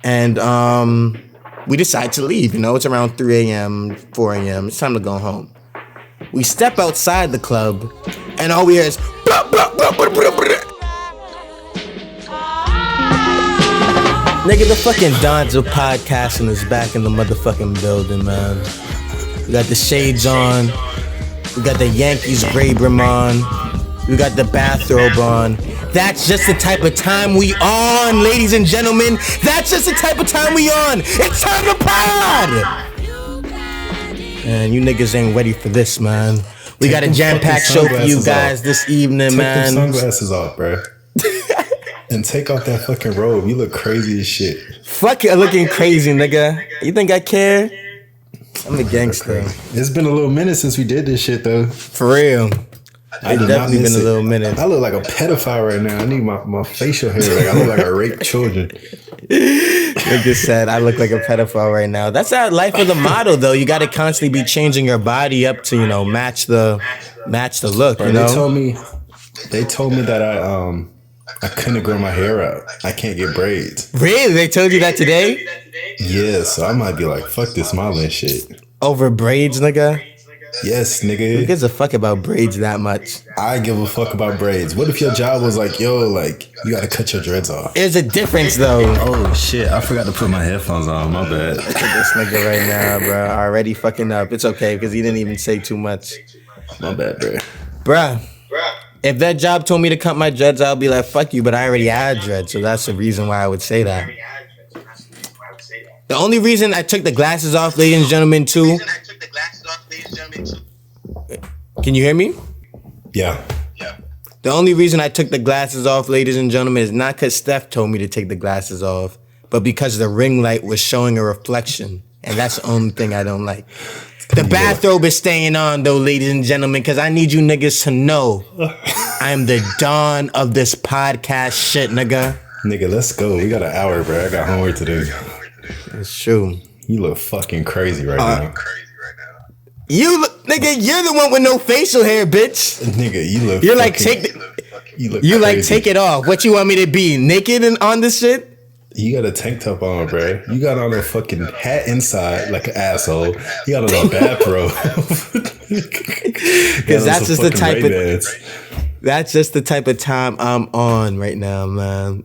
And we decide to leave. You know, it's around 3 a.m., 4 a.m. It's time to go home. We step outside the club, and all we hear is blah, blah, blah, blah, blah, blah. Nigga, the fucking Donzo podcasting is back in the motherfucking building, man. We got the shades on. We got the Yankees gray brim on. We got the bathrobe on. That's just the type of time we on, ladies and gentlemen. That's just the type of time we on. It's time to pod. And you niggas ain't ready for this, man. We got a jam-packed show for you guys this evening, man. Take them sunglasses off, bro. And take off that fucking robe. You look crazy as shit. Fuck it, looking crazy, nigga. You think I care? I'm a gangster. It's been a little minute since we did this shit, though. For real. It's definitely been a little minute. I look like a pedophile right now. I need my facial hair. Like, I look like I raped children. Nigga said I look like a pedophile right now. That's our life of the model, though. You got to constantly be changing your body up to, you know, match the look. You know. They told me that I couldn't grow my hair out. I can't get braids. Really? They told you that today? Yeah, so I might be like, fuck this modeling shit. Over braids, nigga? Yes, nigga. Who gives a fuck about braids that much? I give a fuck about braids. What if your job was like, yo, like, you gotta cut your dreads off? There's a difference, though. Oh, shit. I forgot to put my headphones on. My bad. Look at this nigga right now, bro. Already fucking up. It's okay, because he didn't even say too much. My bad, bro. Bruh. If that job told me to cut my dreads, I'll be like, fuck you, but I already had dreads, so that's the reason why I would say that. The only reason I took the glasses off, ladies and gentlemen, too. Can you hear me? Yeah. The only reason I took the glasses off, ladies and gentlemen, is not because Steph told me to take the glasses off, but because the ring light was showing a reflection. And that's the only thing I don't like. The bathrobe is staying on, though, ladies and gentlemen, because I need you niggas to know I'm the dawn of this podcast shit, nigga. Nigga, let's go. We got an hour, bro. I got homework to do. It's true. You look fucking crazy right now. You look, nigga, you're the one with no facial hair, bitch. Nigga, you look. You're like, take it off. What you want me to be, naked and on this shit? You got a tank top on, bro. You got on a fucking hat inside like an asshole. You got on a bathrobe. Because that's just the type that's just the type of time I'm on right now, man.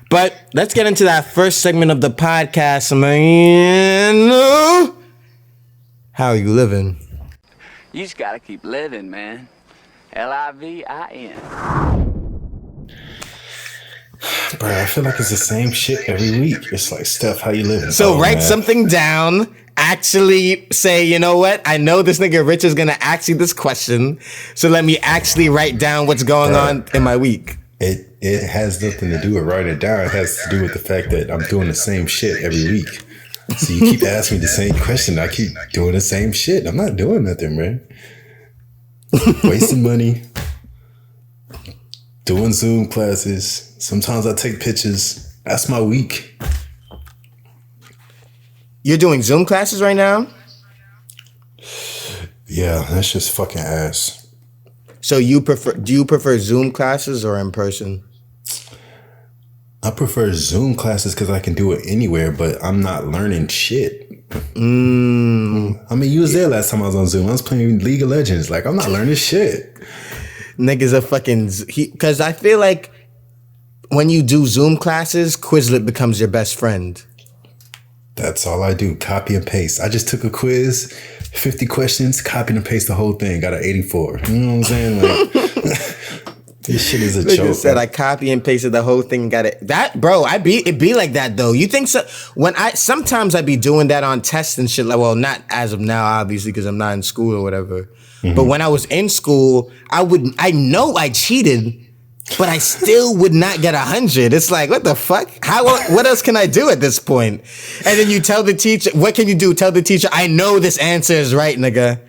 But let's get into that first segment of the podcast, man. How are you living? You just gotta keep living, man. Livin. Bro, I feel like it's the same shit every week. It's like, Steph, how you living? So write something down. Actually say, you know what? I know this nigga Rich is gonna ask you this question. So let me actually write down what's going on in my week. It has nothing to do with writing it down. It has to do with the fact that I'm doing the same shit every week. So you keep asking me the same question. I keep doing the same shit. I'm not doing nothing, man. Wasting money. Doing Zoom classes. Sometimes I take pictures. That's my week. You're doing Zoom classes right now? Yeah, that's just fucking ass. So do you prefer Zoom classes or in person? I prefer Zoom classes because I can do it anywhere, but I'm not learning shit. I mean, you was there last time I was on Zoom. I was playing League of Legends. Like, I'm not learning shit. Niggas are fucking... Because I feel like when you do Zoom classes, Quizlet becomes your best friend. That's all I do. Copy and paste. I just took a quiz, 50 questions, copy and paste the whole thing. Got an 84. You know what I'm saying? Like, this shit is a joke. Said I copy and pasted the whole thing. Got it. That, bro, it be like that though. You think so? Sometimes I be doing that on tests and shit. Like, well, not as of now, obviously, because I'm not in school or whatever. Mm-hmm. But when I was in school, I know I cheated, but I still would not get 100. It's like, what the fuck? What else can I do at this point? And then you tell the teacher, what can you do? Tell the teacher, I know this answer is right, nigga.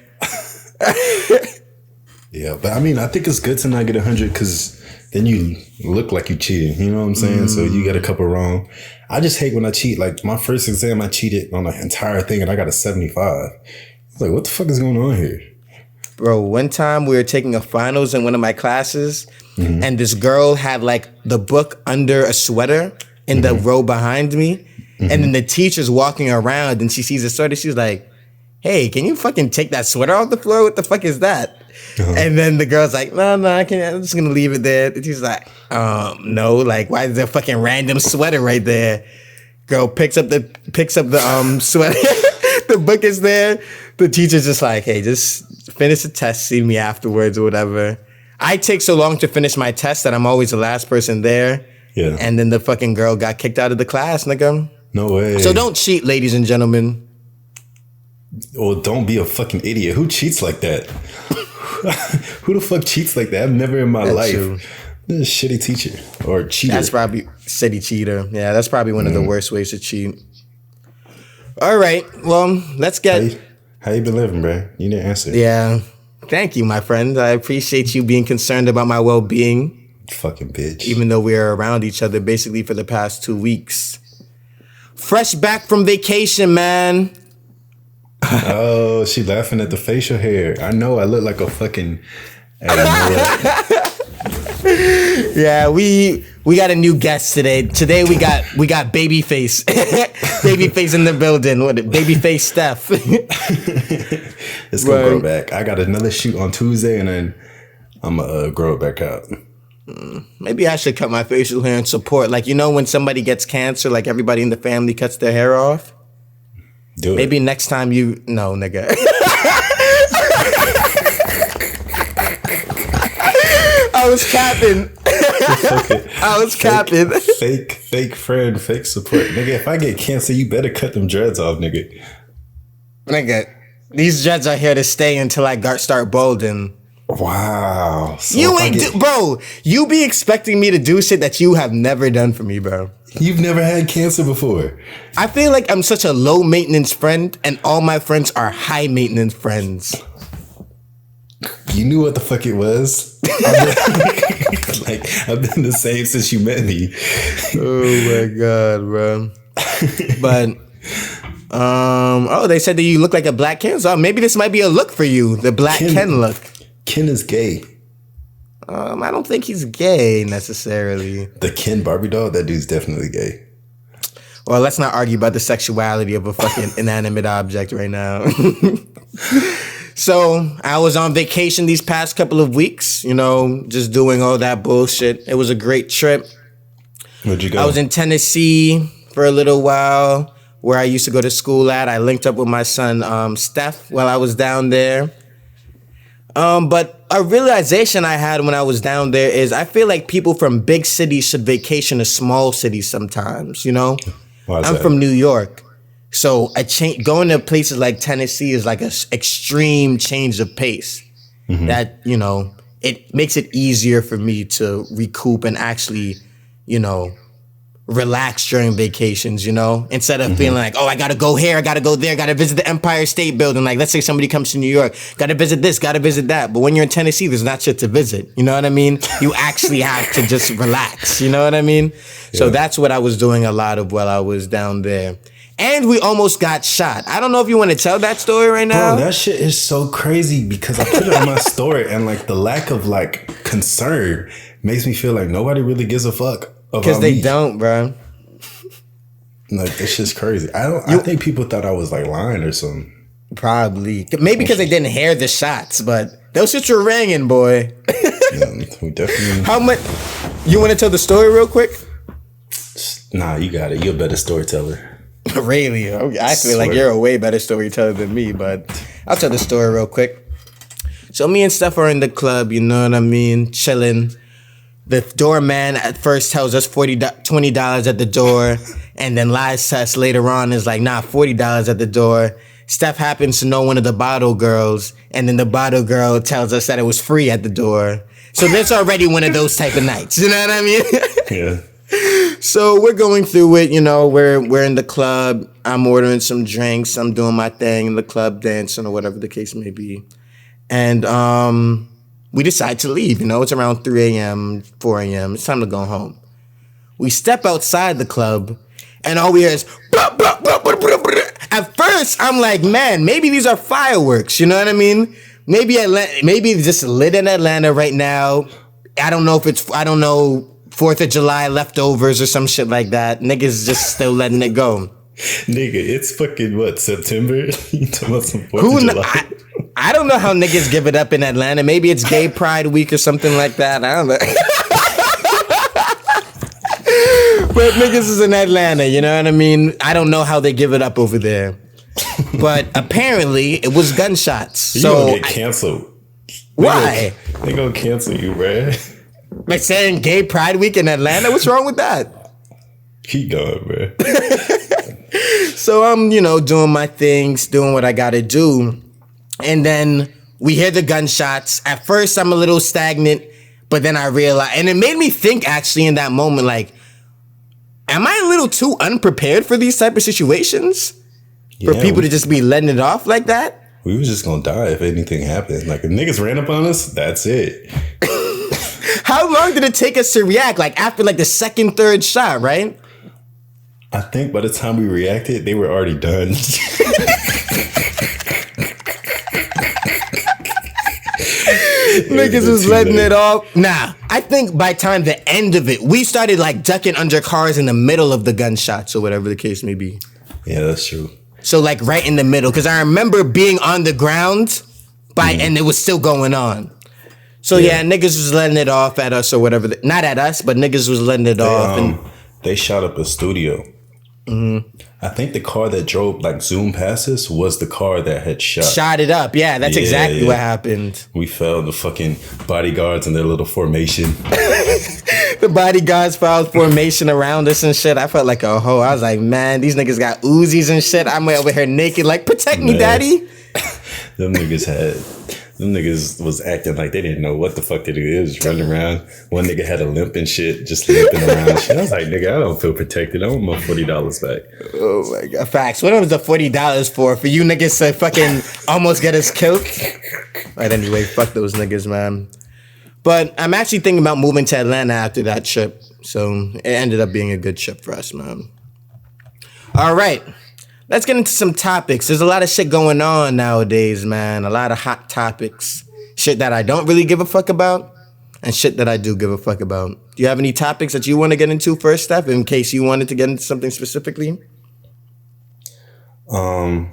Yeah, but I mean, I think it's good to not get 100 because then you look like you cheated. You know what I'm saying? So you get a couple wrong. I just hate when I cheat. Like my first exam, I cheated on the entire thing and I got a 75. I was like, what the fuck is going on here? Bro, one time we were taking a finals in one of my classes and this girl had like the book under a sweater in the row behind me. And then the teacher's walking around and she sees a sweater. She's like, hey, can you fucking take that sweater off the floor? What the fuck is that? And then the girl's like, no, I'm just gonna leave it there. And she's like, no, like, why is there a fucking random sweater right there? Girl picks up the sweater. The book is there. The teacher's just like, hey, just finish the test, see me afterwards or whatever. I take so long to finish my test that I'm always the last person there. Yeah. And then the fucking girl got kicked out of the class, nigga. No way. So don't cheat, ladies and gentlemen. Well, don't be a fucking idiot. Who cheats like that? Who the fuck cheats like that? I've never in my life. True. This is a shitty teacher or cheater. That's probably city cheater. Yeah, that's probably one of the worst ways to cheat. All right, well, let's get... How you been living, bro? You didn't answer. Yeah, thank you, my friend. I appreciate you being concerned about my well-being. Fucking bitch. Even though we are around each other basically for the past 2 weeks. Fresh back from vacation, man. Oh, she laughing at the facial hair. I know I look like a fucking... Hey, you know what? Yeah, we got a new guest today. Today we got Babyface. Babyface in the building. What Babyface Steph. It's gonna grow back. I got another shoot on Tuesday and then I'm gonna grow it back out. Maybe I should cut my facial hair in support. Like, you know when somebody gets cancer, like everybody in the family cuts their hair off? Do it. Maybe next time you... No, nigga. I was capping. I was capping. Fake friend, fake support. Nigga, if I get cancer, you better cut them dreads off, nigga. Nigga, these dreads are here to stay until I start balding. Wow. So You ain't... bro, you be expecting me to do shit that you have never done for me, bro. You've never had cancer before. I feel like I'm such a low maintenance friend and all my friends are high maintenance friends. You knew what the fuck it was. I've been the same since you met me. Oh my god, bro. But they said that you look like a black Ken. So maybe this might be a look for you, the black Ken look. Ken is gay. I don't think he's gay necessarily. The Ken Barbie doll, that dude's definitely gay. Well, let's not argue about the sexuality of a fucking inanimate object right now. So I was on vacation these past couple of weeks, you know, just doing all that bullshit. It was a great trip. Where'd you go? I was in Tennessee for a little while, where I used to go to school at. I linked up with my son, Steph, while I was down there. But a realization I had when I was down there is I feel like people from big cities should vacation to small cities sometimes, you know? Why is I'm that? from New York. So going to places like Tennessee is like an extreme change of pace. That, you know, it makes it easier for me to recoup and actually, you know, relax during vacations, you know, instead of feeling like, oh, I got to go here, I got to go there, got to visit the Empire State Building. Like, let's say somebody comes to New York, got to visit this, got to visit that. But when you're in Tennessee, there's not shit to visit. You know what I mean? You actually have to just relax. You know what I mean? Yeah. So that's what I was doing a lot of while I was down there. And we almost got shot. I don't know if you want to tell that story right now. Bro, that shit is so crazy because I put it on my story and like the lack of like concern makes me feel like nobody really gives a fuck about Because they me. don't, bro. Like, it's just crazy. I think people thought I was like lying or something. Probably. Maybe because they didn't hear the shots, but those shits were ringing, boy. Yeah, we definitely... How much... You want to tell the story real quick? Nah, you got it. You're a better storyteller. Really? I feel like you're a way better storyteller than me, but I'll tell the story real quick. So me and Steph are in the club, you know what I mean? Chilling. The doorman at first tells us $20 at the door, and then lies to us later on is like, nah, $40 at the door. Steph happens to know one of the bottle girls, and then the bottle girl tells us that it was free at the door. So there's already one of those type of nights, you know what I mean? Yeah. So we're going through it, you know, we're in the club. I'm ordering some drinks. I'm doing my thing in the club, dancing or whatever the case may be. And we decide to leave, you know, it's around 3 a.m., 4 a.m. It's time to go home. We step outside the club and all we hear is, blah, blah, blah, blah, blah, blah. At first, I'm like, man, maybe these are fireworks, you know what I mean? Maybe it's just lit in Atlanta right now. I don't know 4th of July leftovers or some shit like that. Niggas just still letting it go. Nigga, it's fucking what, September? You talking about some 4th of July? I don't know how niggas give it up in Atlanta. Maybe it's Gay Pride Week or something like that. I don't know. But niggas is in Atlanta, you know what I mean? I don't know how they give it up over there. But apparently it was gunshots. You so gonna get canceled. Why? They gonna cancel you, bruh. By saying Gay Pride Week in Atlanta? What's wrong with that? Keep going, bruh. So I'm, doing my things, doing what I gotta do. And then we hear the gunshots. At first, I'm a little stagnant, but then I realized, and it made me think actually in that moment, like, am I a little too unprepared for these type of situations? For people to just be letting it off like that? We was just gonna die if anything happened. Like, if niggas ran up on us, that's it. How long did it take us to react? Like, after, like, the second, third shot, right? I think by the time we reacted, they were already done. Niggas was letting it off. Nah, I think by time the end of it, we started like ducking under cars in the middle of the gunshots or whatever the case may be. Yeah, that's true. So like right in the middle, because I remember being on the ground and it was still going on. So yeah, niggas was letting it off at us or whatever. Not at us, but niggas was letting it off. And they shot up a studio. Mm-hmm. I think the car that drove like zoom past us was the car that had shot it up. Yeah, that's exactly what happened. We fell, the fucking bodyguards in their little formation. The bodyguards filed formation around us and shit. I felt like a hoe. I was like, man, these niggas got Uzis and shit. I'm over here naked, like, protect me, daddy. Them niggas was acting like they didn't know what the fuck they did. They was running around. One nigga had a limp and shit, just limping around and shit. I was like, nigga, I don't feel protected. I want my $40 back. Oh my God. Facts. What was the $40 for? For you niggas to fucking almost get us killed? Right, anyway, fuck those niggas, man. But I'm actually thinking about moving to Atlanta after that trip. So it ended up being a good trip for us, man. All right. Let's get into some topics. There's a lot of shit going on nowadays, man. A lot of hot topics. Shit that I don't really give a fuck about and shit that I do give a fuck about. Do you have any topics that you want to get into first, Steph, in case you wanted to get into something specifically? Tory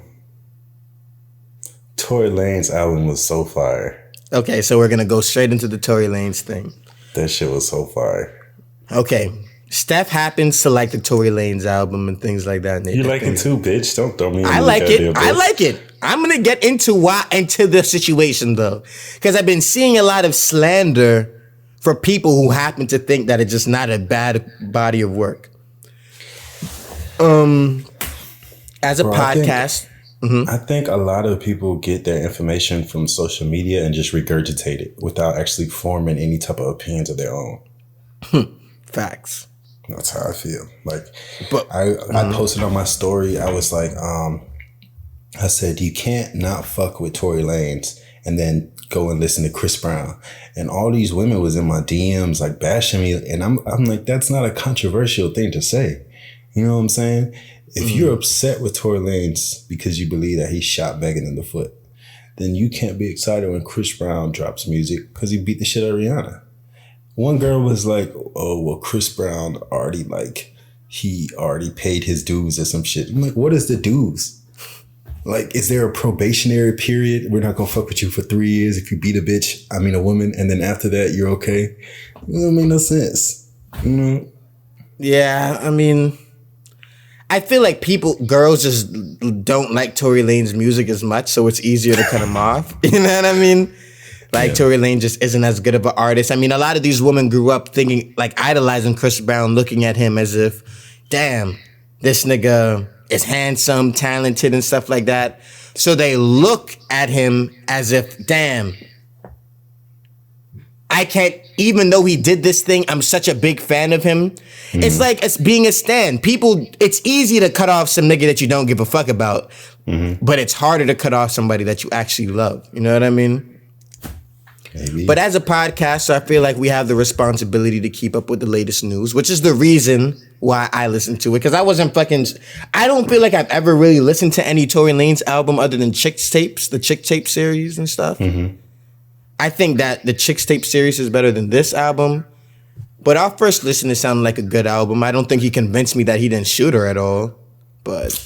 Lanez album was so fire. Okay, so we're going to go straight into the Tory Lanez thing. That shit was so fire. Okay. Steph happens to like the Tory Lanez album and things like that. You like it too, bitch. Don't throw me. I like it. I like it. I'm gonna get into the situation though, because I've been seeing a lot of slander for people who happen to think that it's just not a bad body of work. As a podcast, I think a lot of people get their information from social media and just regurgitate it without actually forming any type of opinions of their own. Facts. That's how I feel. Like, but I posted on my story. I was like, I said, you can't not fuck with Tory Lanez and then go and listen to Chris Brown. And all these women was in my DMs like bashing me. And I'm like, that's not a controversial thing to say. You know what I'm saying? If you're upset with Tory Lanez because you believe that he shot Megan in the foot, then you can't be excited when Chris Brown drops music because he beat the shit out of Rihanna. One girl was like, oh, well, Chris Brown he already paid his dues or some shit. I'm like, what is the dues? Like, is there a probationary period? We're not going to fuck with you for 3 years if you beat a woman, and then after that, you're okay? It doesn't make no sense. You know? Yeah, I mean, I feel like girls just don't like Tory Lanez music as much, so it's easier to cut him off. You know what I mean? Like, Tory Lanez just isn't as good of an artist. I mean, a lot of these women grew up thinking, like, idolizing Chris Brown, looking at him as if, damn, this nigga is handsome, talented, and stuff like that. So they look at him as if, damn, I can't, even though he did this thing, I'm such a big fan of him. Mm-hmm. It's like it's being a stan. It's easy to cut off some nigga that you don't give a fuck about, but it's harder to cut off somebody that you actually love. You know what I mean? Maybe. But as a podcaster, I feel like we have the responsibility to keep up with the latest news, which is the reason why I listen to it. Because I don't feel like I've ever really listened to any Tory Lanez album other than Chicks Tapes, the Chick Tape series and stuff. I think that the Chicks Tape series is better than this album. But our first listen, it sounded like a good album. I don't think he convinced me that he didn't shoot her at all. But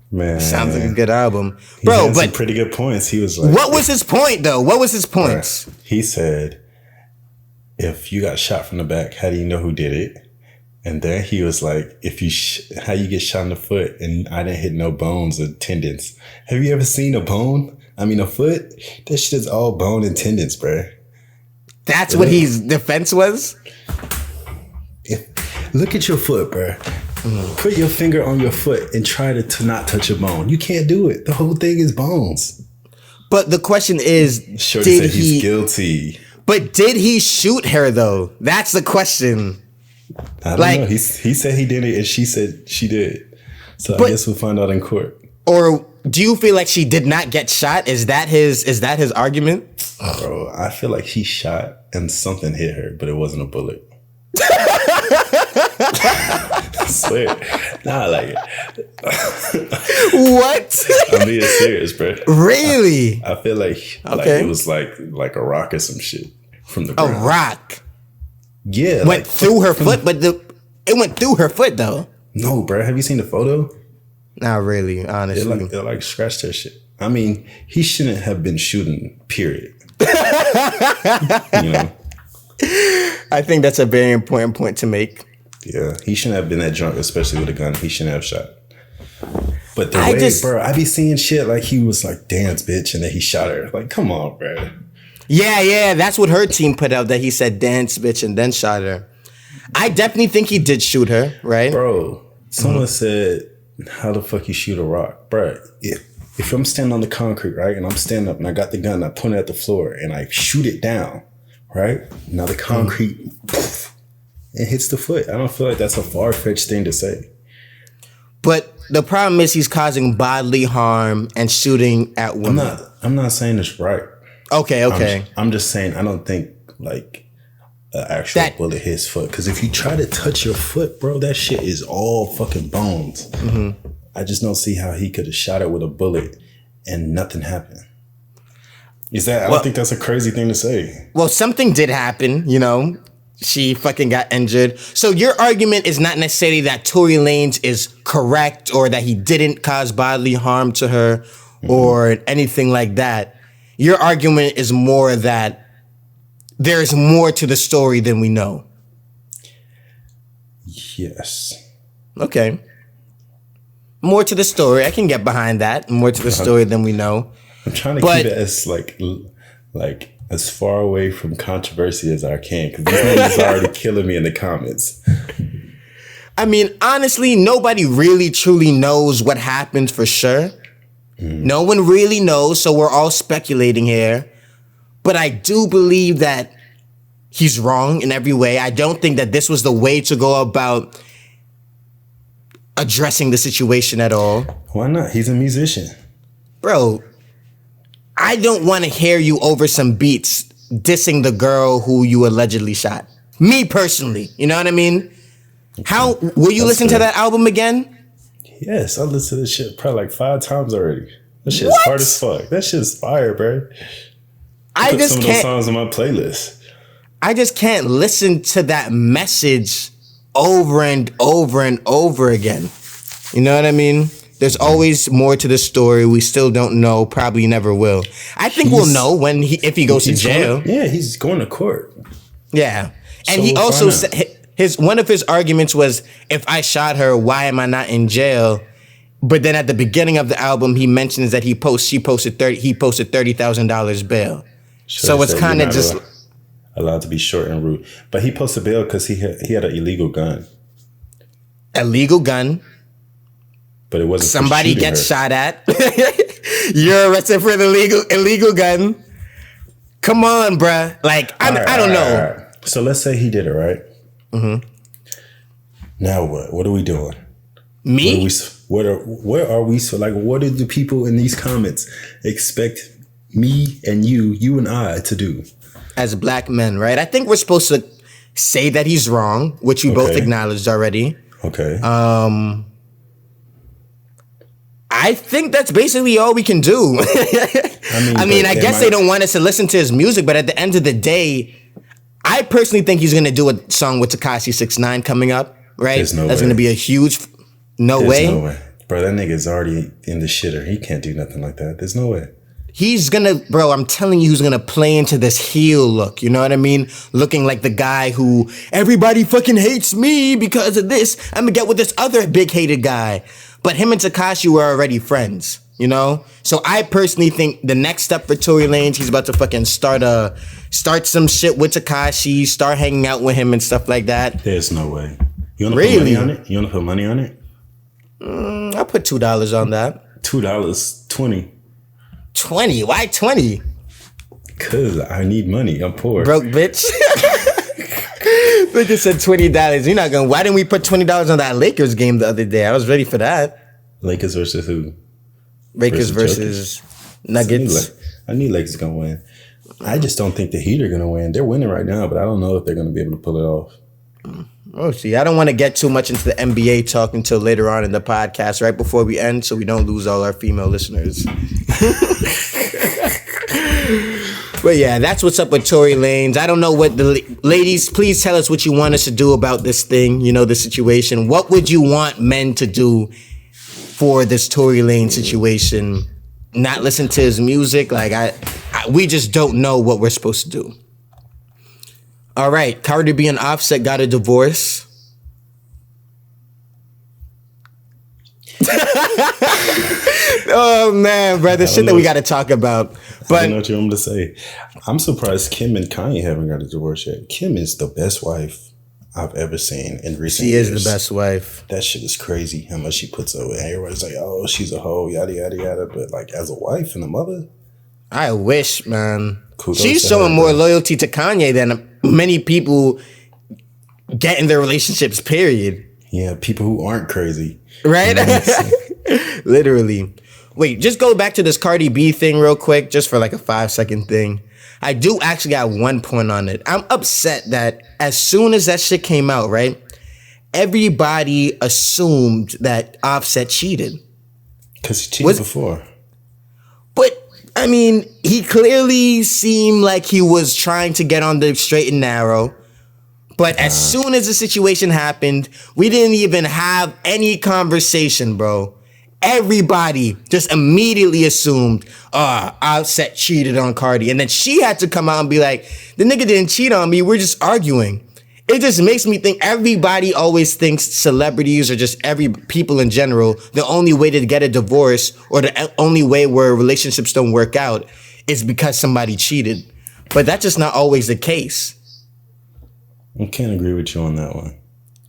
Man, it sounds like a good album. He Bro, had but some pretty good points. He was like, what was his point, though? What was his points? He said, if you got shot from the back, how do you know who did it? And then he was like, if you how you get shot in the foot and I didn't hit no bones or tendons. Have you ever seen a bone? I mean, a foot? That shit is all bone and tendons, bro. That's what his defense was? Look at your foot, bro. Put your finger on your foot and try to not touch a bone. You can't do it. The whole thing is bones. But the question is, Shorty said he's guilty. But did he shoot her, though? That's the question. I don't know. He said he did it and she said she did. So I guess we'll find out in court. Or do you feel like she did not get shot? Is that his argument? Bro, I feel like he shot and something hit her, but it wasn't a bullet. I swear. Nah, like what? I'm being serious, bro. Really? I feel like it was like a rock or some shit from the ground. A rock? Yeah. Went through her foot, but it went through her foot though. No, bro. Have you seen the photo? Not really, honestly. It like scratched her shit. I mean, he shouldn't have been shooting, period. You know? I think that's a very important point to make. Yeah, he shouldn't have been that drunk, especially with a gun. He shouldn't have shot. But the way, bro, I be seeing shit like he was like, dance, bitch, and then he shot her. Like, come on, bro. Yeah, that's what her team put out, that he said dance, bitch, and then shot her. I definitely think he did shoot her, right? Bro, someone said, how the fuck you shoot a rock? Bro, if I'm standing on the concrete, right, and I'm standing up and I got the gun, I point it at the floor and I shoot it down, right? Now the concrete, poof, it hits the foot. I don't feel like that's a far-fetched thing to say. But the problem is he's causing bodily harm and shooting at women. I'm not saying it's right. Okay. I'm just saying I don't think like an actual bullet hit his foot. Because if you try to touch your foot, bro, that shit is all fucking bones. Mm-hmm. I just don't see how he could have shot it with a bullet and nothing happened. I don't think that's a crazy thing to say. Well, something did happen, you know. She fucking got injured. So your argument is not necessarily that Tory Lanez is correct or that he didn't cause bodily harm to her or anything like that. Your argument is more that there's more to the story than we know. Yes. Okay. More to the story. I can get behind that. More to the story than we know. I'm trying to keep it as like as far away from controversy as I can, because this nigga is already killing me in the comments. I mean, honestly, nobody really truly knows what happened for sure. No one really knows, so we're all speculating here. But I do believe that he's wrong in every way. I don't think that this was the way to go about addressing the situation at all. Why not? He's a musician. Bro, I don't want to hear you over some beats dissing the girl who you allegedly shot. Me personally, you know what I mean? How will you listen to that album again? Yes, I listened to this shit probably like 5 times already. That shit's hard as fuck. That shit's fire, bro. I put some of those songs on my playlist. I just can't listen to that message over and over and over again. You know what I mean? There's always more to the story. We still don't know. Probably never will. I think we'll know if he goes to jail. He's going to court. Yeah, and he also said one of his arguments was, if I shot her, why am I not in jail? But then at the beginning of the album, he mentions that he posted $30,000 bail. So it's kind of just allowed to be short and rude. But he posted bail because he had an illegal gun. Illegal gun. But it wasn't. Somebody gets shot at. You're arrested for the illegal gun. Come on, bruh. Like I don't know. Right. So let's say he did it, right? Mm-hmm. Now what? What are we doing? Me? Where are we? So like, what do the people in these comments expect me and you and I to do? As black men, right? I think we're supposed to say that he's wrong, which we both acknowledged already. Okay. I think that's basically all we can do. I guess they don't want us to listen to his music, but at the end of the day, I personally think he's gonna do a song with Tekashi 6ix9ine coming up. Right? There's no That's way. gonna be a huge. No There's way. no way. Bro, that nigga's already in the shitter. He can't do nothing like that. There's no way. He's gonna, bro, I'm telling you, he's gonna play into this heel look. You know what I mean? Looking like the guy who everybody fucking hates me because of this. I'm gonna get with this other big hated guy. But him and Tekashi were already friends, you know? So I personally think the next step for Tory Lanez, he's about to fucking start some shit with Tekashi, start hanging out with him and stuff like that. There's no way. You wanna Really? put money on it? You wanna put money on it? I'll put $2 on that. $2, 20. 20? Why 20? Cause I need money. I'm poor. Broke bitch. They just said $20. You're not gonna. Why didn't we put $20 on that Lakers game the other day? I was ready for that. Lakers versus who? Lakers versus Nuggets. I knew Lakers gonna win. I just don't think the Heat are gonna win. They're winning right now, but I don't know if they're gonna be able to pull it off. Oh, see, I don't want to get too much into the NBA talk until later on in the podcast, right before we end, so we don't lose all our female listeners. But yeah, that's what's up with Tory Lanez. I don't know what the ladies, please tell us what you want us to do about this thing, you know, the situation. What would you want men to do for this Tory Lanez situation? Not listen to his music? Like, we just don't know what we're supposed to do. All right, Cardi B and Offset got a divorce. Oh man, brother, shit that we got to talk about. But I don't know what you want me to say. I'm surprised Kim and Kanye haven't got a divorce yet. Kim is the best wife I've ever seen in recent years. she is the best wife. That shit is crazy how much she puts over. And everybody's like, oh, she's a hoe, yada, yada, yada. But like as a wife and a mother. I wish, man. Kudos She's to showing her, more bro. loyalty to Kanye than many people get in their relationships, period. Yeah, people who aren't crazy. Right? You know what I'm saying? Literally. Wait, just go back to this Cardi B thing real quick, just for like a 5-second thing. I do actually got one point on it. I'm upset that as soon as that shit came out, right? Everybody assumed that Offset cheated. Because he cheated before. But, I mean, he clearly seemed like he was trying to get on the straight and narrow. But as soon as the situation happened, we didn't even have any conversation, bro. Everybody just immediately assumed, Offset cheated on Cardi. And then she had to come out and be like, the nigga didn't cheat on me, we're just arguing. It just makes me think everybody always thinks celebrities or just people in general, the only way to get a divorce or the only way where relationships don't work out is because somebody cheated. But that's just not always the case. I can't agree with you on that one.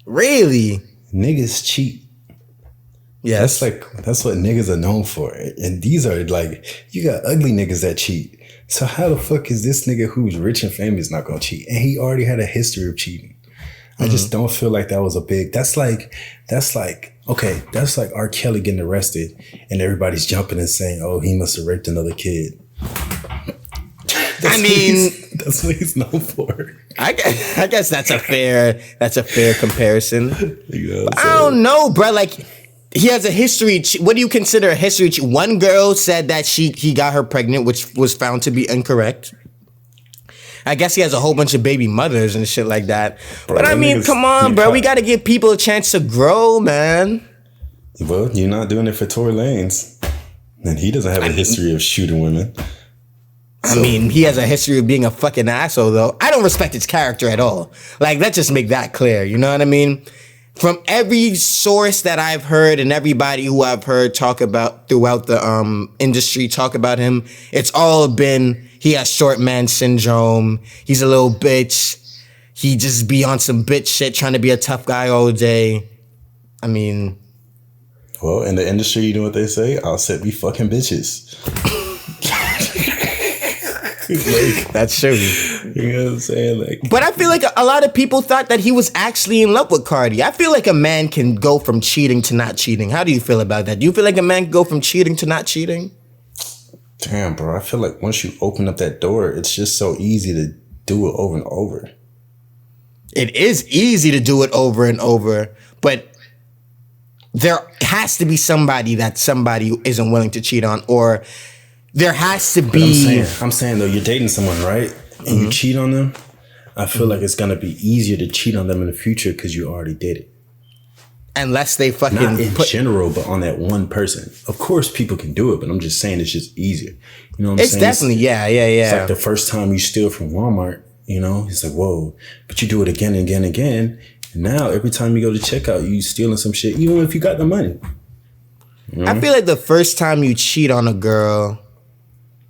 Really? Niggas cheat. Yes. That's what niggas are known for. And these are like, you got ugly niggas that cheat. So how the fuck is this nigga who's rich and famous not gonna cheat? And he already had a history of cheating. I just don't feel like that was a big, that's like R. Kelly getting arrested and everybody's jumping and saying, oh, he must have raped another kid. That's what he's known for. I guess that's a fair comparison. You know I don't know, bro. Like, he has a history. What do you consider a history? One girl said that he got her pregnant, which was found to be incorrect. I guess he has a whole bunch of baby mothers and shit like that. Bro, but I mean, come on, bro. We got to give people a chance to grow, man. Well, you're not doing it for Tory Lanez. And he doesn't have a history of shooting women. I mean, he has a history of being a fucking asshole, though. I don't respect his character at all. Like, let's just make that clear. You know what I mean? From every source that I've heard and everybody who I've heard talk about throughout the industry talk about him, it's all been he has short man syndrome. He's a little bitch. He just be on some bitch shit trying to be a tough guy all day. I mean... Well, in the industry, you know what they say? Offset be fucking bitches. Like, that's true. You know what I'm saying? Like, but I feel like a lot of people thought that he was actually in love with Cardi. I feel like a man can go from cheating to not cheating. How do you feel about that? Do you feel like a man can go from cheating to not cheating? Damn, bro. I feel like once you open up that door, it's just so easy to do it over and over. It is easy to do it over and over, but there has to be somebody that somebody isn't willing to cheat on, or there has to be. I'm saying though, you're dating someone, right? And you cheat on them. I feel like it's gonna be easier to cheat on them in the future because you already did it. Unless they fucking Not in general, but on that one person. Of course, people can do it, but I'm just saying it's just easier. You know what I'm saying? It's definitely, yeah. It's like the first time you steal from Walmart, you know, it's like, whoa, but you do it again and again and again. And now every time you go to checkout, you stealing some shit, even if you got the money. You know? I feel like the first time you cheat on a girl,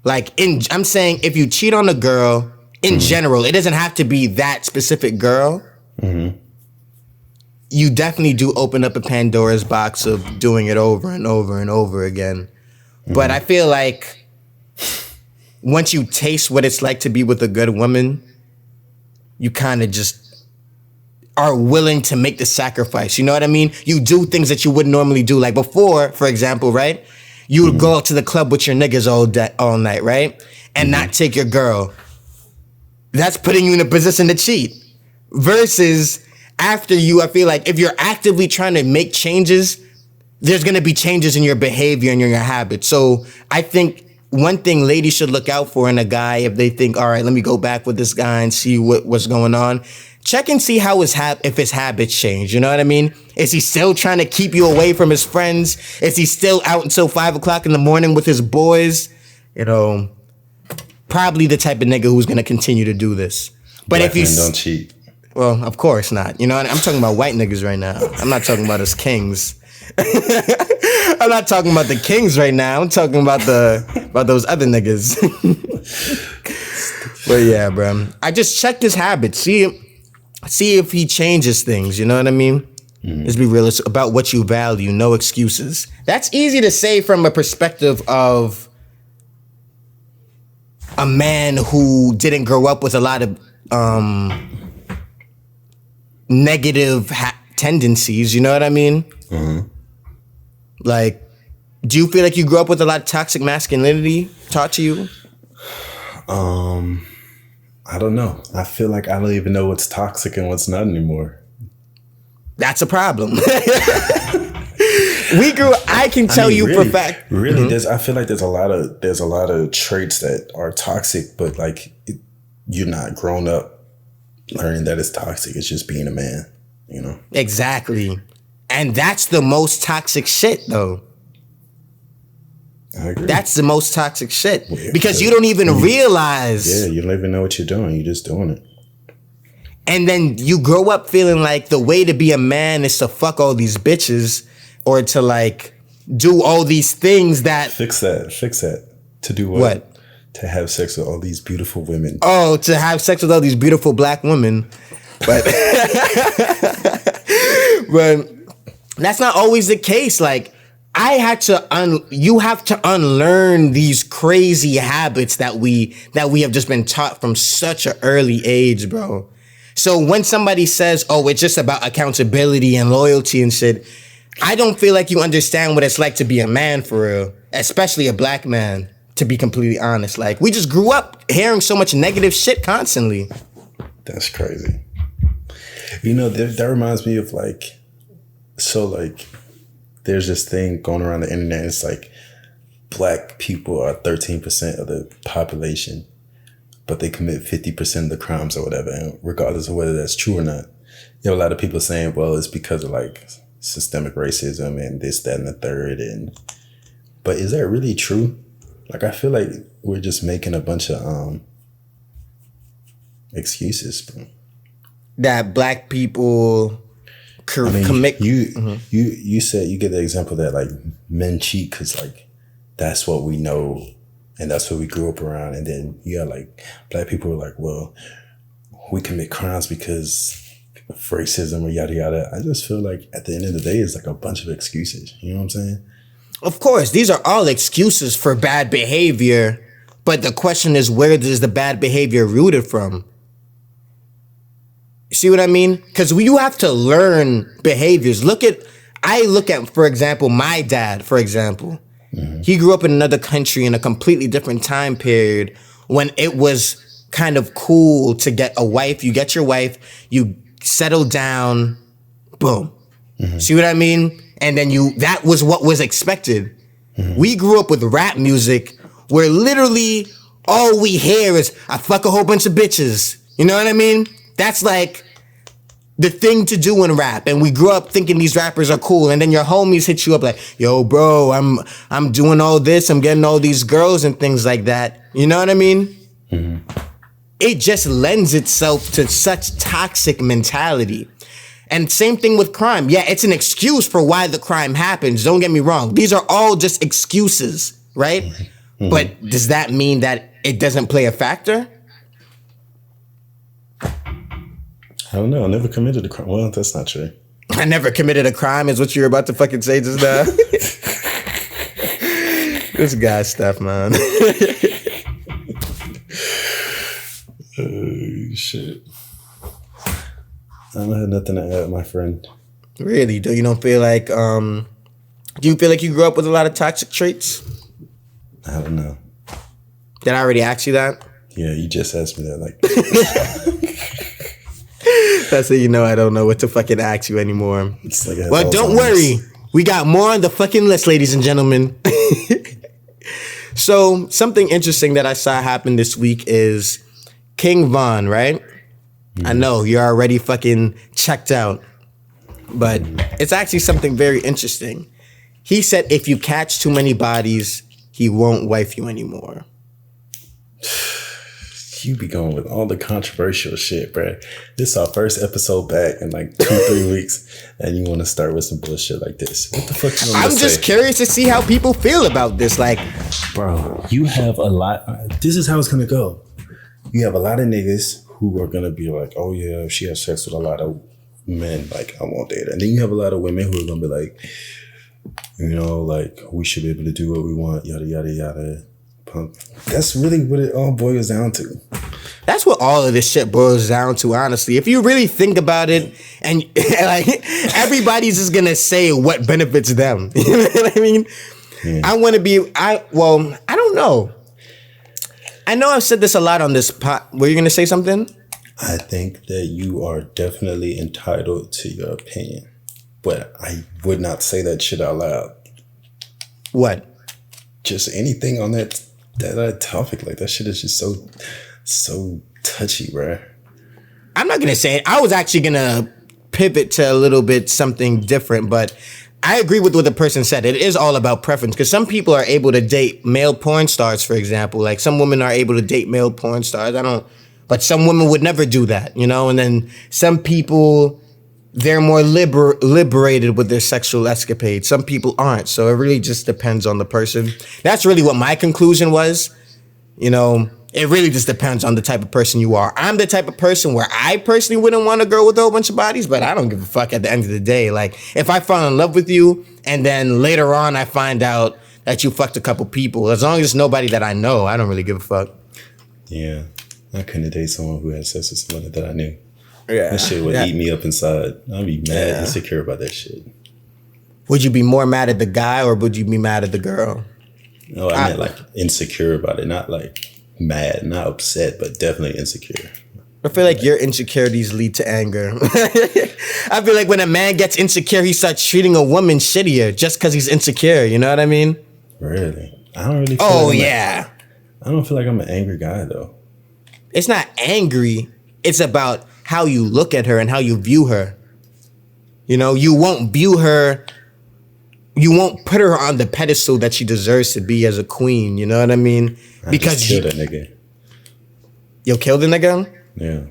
I'm saying if you cheat on a girl in general, it doesn't have to be that specific girl. Mm-hmm. You definitely do open up a Pandora's box of doing it over and over and over again. Mm-hmm. But I feel like once you taste what it's like to be with a good woman, you kind of just are willing to make the sacrifice. You know what I mean? You do things that you wouldn't normally do. Like before, for example, right? You would go out to the club with your niggas all night, right? And not take your girl. That's putting you in a position to cheat. Versus after you, I feel like if you're actively trying to make changes, there's going to be changes in your behavior and in your habits. So I think one thing ladies should look out for in a guy, if they think, all right, let me go back with this guy and see what's going on. Check and see how if his habits change. You know what I mean? Is he still trying to keep you away from his friends? Is he still out until 5 o'clock in the morning with his boys? You know, probably the type of nigga who's going to continue to do this. But Black if you don't cheat. Well, of course not. You know, I'm talking about white niggas right now. I'm not talking about us kings. I'm not talking about the kings right now. I'm talking about those other niggas. But yeah, bro. I just checked his habits. See if he changes things. You know what I mean? Let's be realistic about what you value. No excuses. That's easy to say from a perspective of a man who didn't grow up with a lot of negative tendencies, you know what I mean? Mm-hmm. Like, do you feel like you grew up with a lot of toxic masculinity taught to you? I don't know. I feel like I don't even know what's toxic and what's not anymore. That's a problem. I can tell you for a fact. Really, I feel like there's a lot of traits that are toxic, but like you're not grown up learning that it's toxic. It's just being a man, you know? Exactly. And that's the most toxic shit, though. I agree. That's the most toxic shit. Yeah, because you don't even realize. Yeah, you don't even know what you're doing. You're just doing it. And then you grow up feeling like the way to be a man is to fuck all these bitches or to like do all these things that. Fix that. To do what? What? To have sex with all these beautiful women. Oh, to have sex with all these beautiful black women. But but that's not always the case. Like you have to unlearn these crazy habits that we have just been taught from such an early age, bro. So when somebody says, "Oh, it's just about accountability and loyalty and shit," I don't feel like you understand what it's like to be a man for real, especially a black man. To be completely honest, like we just grew up hearing so much negative shit constantly. That's crazy. You know, that reminds me of there's this thing going around the internet. It's like black people are 13% of the population, but they commit 50% of the crimes or whatever. And regardless of whether that's true or not, you have a lot of people saying, well, it's because of like systemic racism and this, that, and the third. But is that really true? Like, I feel like we're just making a bunch of excuses. That black people commit. You said, you get the example that like men cheat because like that's what we know and that's what we grew up around. And then you got like black people are like, well, we commit crimes because of racism or yada yada. I just feel like at the end of the day, it's like a bunch of excuses. You know what I'm saying? Of course, these are all excuses for bad behavior, but the question is, where does the bad behavior rooted from? You see what I mean? Because you have to learn behaviors. I look at, for example, my dad, for example. Mm-hmm. He grew up in another country in a completely different time period when it was kind of cool to get a wife. You get your wife, you settle down, boom. Mm-hmm. See what I mean? And then that was what was expected. Mm-hmm. We grew up with rap music where literally all we hear is, I fuck a whole bunch of bitches. You know what I mean? That's like the thing to do in rap. And we grew up thinking these rappers are cool. And then your homies hit you up like, yo, bro, I'm doing all this. I'm getting all these girls and things like that. You know what I mean? Mm-hmm. It just lends itself to such toxic mentality. And same thing with crime. Yeah, it's an excuse for why the crime happens. Don't get me wrong. These are all just excuses, right? Mm-hmm. But does that mean that it doesn't play a factor? I don't know. I never committed a crime. Well, that's not true. I never committed a crime is what you were about to fucking say just now. This guy Steph, man. Shit. I don't have nothing to add, my friend. Really? You don't feel like, do you feel like you grew up with a lot of toxic traits? I don't know. Did I already ask you that? Yeah, you just asked me that. Like, that's how you know I don't know what to fucking ask you anymore. It's like well, don't worry. We got more on the fucking list, ladies and gentlemen. So, something interesting that I saw happen this week is King Von, right? I know you're already fucking checked out, but it's actually something very interesting. He said if you catch too many bodies, he won't wife you anymore. You be going with all the controversial shit, bruh. This is our first episode back in like 2-3 weeks, and you want to start with some bullshit like this. What the fuck you want to say? I'm just curious to see how people feel about this. Like, bro, you have a lot. This is how it's going to go. You have a lot of niggas who are going to be like, oh yeah, if she has sex with a lot of men, like, I won't date her. And then you have a lot of women who are going to be like, you know, like, we should be able to do what we want, yada, yada, yada. Punk. That's really what it all boils down to. That's what all of this shit boils down to, honestly. If you really think about it, and like, everybody's just going to say what benefits them. You know what I mean? Yeah. I don't know. I know I've said this a lot on this pod. Were you going to say something? I think that you are definitely entitled to your opinion, but I would not say that shit out loud. What? Just anything on that topic. Like, that shit is just so touchy, bruh. I'm not going to say it. I was actually going to pivot to a little bit something different, but I agree with what the person said. It is all about preference, because some people are able to date male porn stars, for example. Like, some women are able to date male porn stars. But some women would never do that, you know? And then some people, they're more liberated with their sexual escapades. Some people aren't. So it really just depends on the person. That's really what my conclusion was. You know, it really just depends on the type of person you are. I'm the type of person where I personally wouldn't want a girl with a whole bunch of bodies, but I don't give a fuck at the end of the day. Like, if I fall in love with you and then later on I find out that you fucked a couple people, as long as it's nobody that I know, I don't really give a fuck. Yeah. I couldn't date someone who had sex with somebody that I knew. Yeah. That shit would eat me up inside. I'd be mad and insecure about that shit. Would you be more mad at the guy or would you be mad at the girl? No, I meant like insecure about it. Not like mad, not upset, but definitely insecure. I feel like your insecurities lead to anger. I feel like when a man gets insecure, he starts treating a woman shittier just because he's insecure. You know what I mean? Really? I don't really feel I don't feel like I'm an angry guy, though. It's not angry. It's about how you look at her and how you view her. You know, you won't put her on the pedestal that she deserves to be as a queen. You know what I mean? Because you killed a nigga. You killed a nigga? Yeah.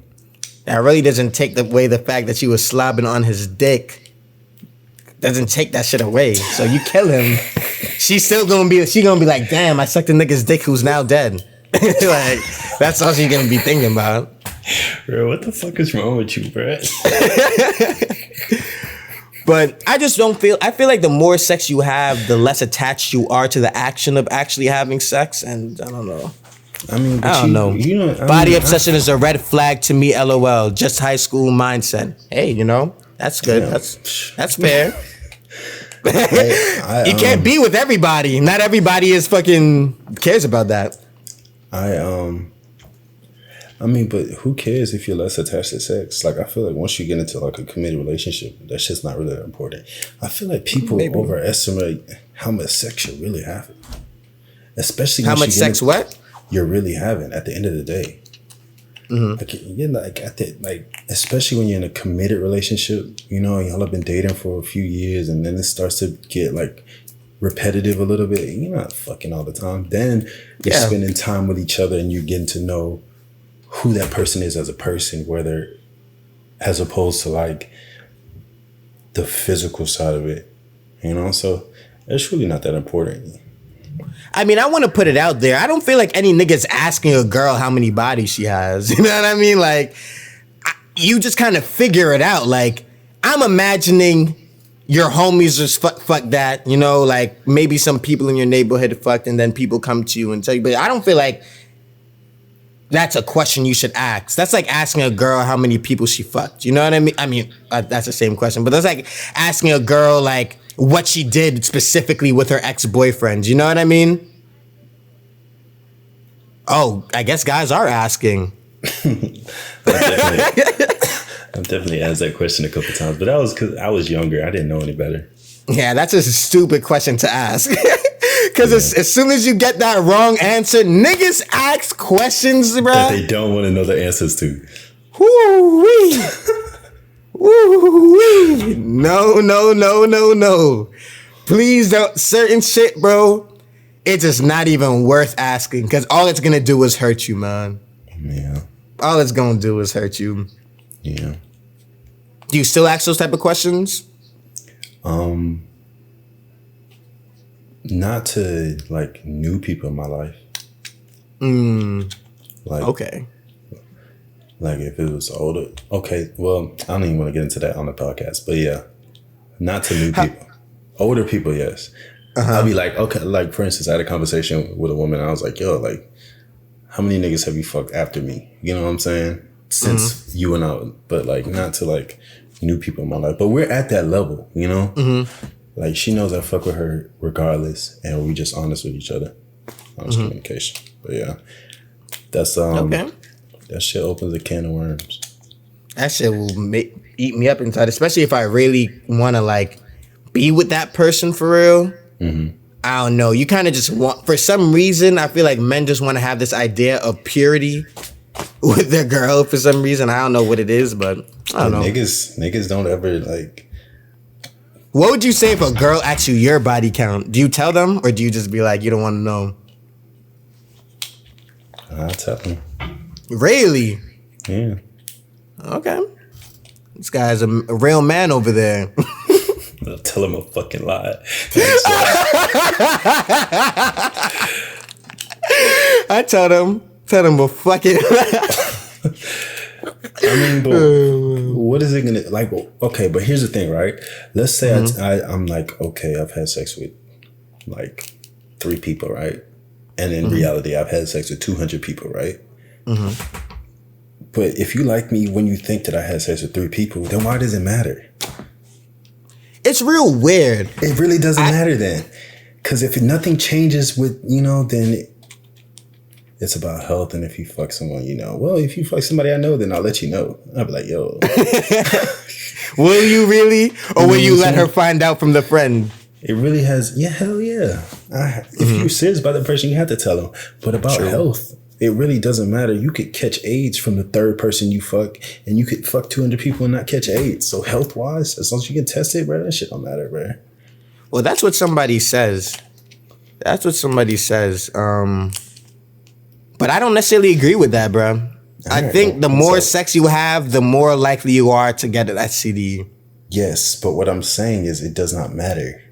That really doesn't take away the fact that you was slobbing on his dick. Doesn't take that shit away. So you kill him. She's gonna be like, damn, I sucked a nigga's dick who's now dead. Like, that's all she's gonna be thinking about. Bro, what the fuck is wrong with you, bro? But I feel like the more sex you have, the less attached you are to the action of actually having sex. And I don't know. I mean, I don't know. Body obsession is a red flag to me, LOL. Just high school mindset. Hey, you know, that's good. Yeah. That's fair. You can't be with everybody. Not everybody is fucking cares about that. I mean, but who cares if you're less attached to sex? Like, I feel like once you get into like a committed relationship, that shit's not really that important. I feel like people overestimate how much sex you're really having. Especially how much sex what? You're really having at the end of the day. Like, you're like at that, like, especially when you're in a committed relationship, you know, y'all have been dating for a few years, and then it starts to get like repetitive a little bit. You're not fucking all the time. Then you're spending time with each other, and you're getting to know who that person is as a person, whether as opposed to like the physical side of it, you know. So it's really not that important. I mean, I want to put it out there. I don't feel like any nigga's asking a girl how many bodies she has. You know what I mean? Like, you just kind of figure it out. Like, I'm imagining your homies just fuck that, you know, like maybe some people in your neighborhood fucked, and then people come to you and tell you. But I don't feel like that's a question you should ask. That's like asking a girl how many people she fucked. You know what I mean? I mean, that's the same question, but that's like asking a girl like what she did specifically with her ex-boyfriends. You know what I mean? Oh, I guess guys are asking. I've definitely asked that question a couple times, but that was because I was younger. I didn't know any better. Yeah, that's a stupid question to ask. Because as soon as you get that wrong answer, niggas ask questions, bro, that they don't want to know the answers to. Woo-wee. Woo-wee. No. Please don't. Certain shit, bro, it's just not even worth asking, because all it's going to do is hurt you, man. Yeah. All it's going to do is hurt you. Yeah. Do you still ask those type of questions? Not to like new people in my life. Like, okay. Like if it was older. Okay, well, I don't even want to get into that on the podcast, but yeah, not to new people. Older people, yes. I'll be like, okay, like for instance, I had a conversation with a woman. And I was like, yo, like, how many niggas have you fucked after me? You know what I'm saying? Since you and I, but like not to like new people in my life. But we're at that level, you know? Like she knows I fuck with her regardless, and we just honest with each other. Honest communication. But yeah, that's Okay. That shit opens a can of worms. That shit will eat me up inside, especially if I really want to like be with that person for real. I don't know. You kind of just want, for some reason, I feel like men just want to have this idea of purity with their girl for some reason. I don't know what it is, but I don't know. Niggas don't ever like. What would you say if a girl asks you your body count? Do you tell them, or do you just be like, you don't want to know? I'll tell them. Really? Yeah. Okay. This guy's a real man over there. I'll tell him a fucking lie. I tell them a fucking I mean, but what is it gonna like? Okay, but here's the thing, right? Let's say I'm like, okay, I've had sex with like 3 people, right? And in reality, I've had sex with 200 people, right? But if you like me when you think that I had sex with 3 people, then why does it matter? It's real weird. It really doesn't matter then. Because if nothing changes with, you know, then it's about health. And if you fuck someone, you know, well, if you fuck somebody I know, then I'll let you know. I'll be like, yo. Will you really? Or will you let her find out from the friend? It really has, yeah, hell yeah. If you're serious about that person, you have to tell them. But about health, it really doesn't matter. You could catch AIDS from the 3rd person you fuck, and you could fuck 200 people and not catch AIDS. So health-wise, as long as you can test it, bro, that shit don't matter, bro. Well, that's what somebody says. But I don't necessarily agree with that, bro. I think the more sex you have, the more likely you are to get an STD. Yes, but what I'm saying is it does not matter.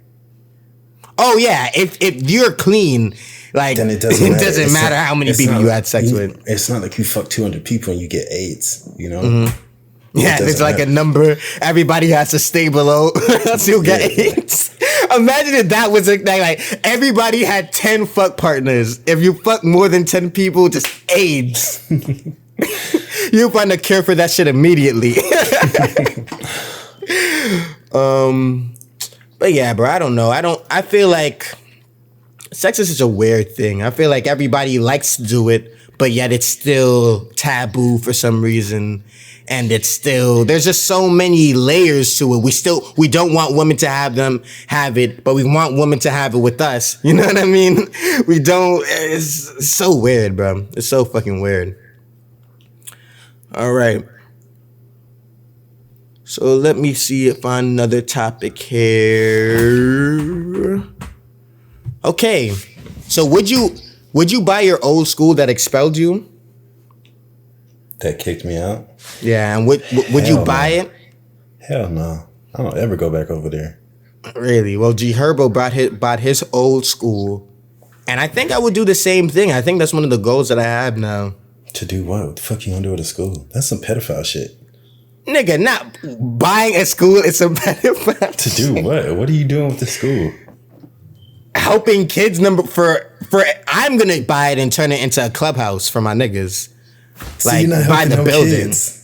Oh, yeah. If you're clean, like, then it doesn't matter how many people you had sex with. It's not like you fuck 200 people and you get AIDS, you know? Yeah, it's like a number everybody has to stay below else you'll get AIDS. Imagine if that was like everybody had 10 fuck partners. If you fuck more than 10 people, just AIDS. You'll find a cure for that shit immediately. But yeah, bro, I don't know. I feel like sex is such a weird thing. I feel like everybody likes to do it, but yet it's still taboo for some reason. And it's still, there's just so many layers to it. We don't want women to have it, but we want women to have it with us. You know what I mean? It's so weird, bro. It's so fucking weird. All right. So let me see if I find another topic here. Okay. So would you buy your old school that expelled you? That kicked me out? Yeah, and would you buy it? Hell no. I don't ever go back over there. Really? Well, G Herbo bought his old school. And I think I would do the same thing. I think that's one of the goals that I have now. To do what? What the fuck you gonna do at a school? That's some pedophile shit. Nigga, not buying a school is some pedophile. To do what? What are you doing with the school? Helping kids I'm gonna buy it and turn it into a clubhouse for my niggas. So Like, you're not buy helping the building. kids.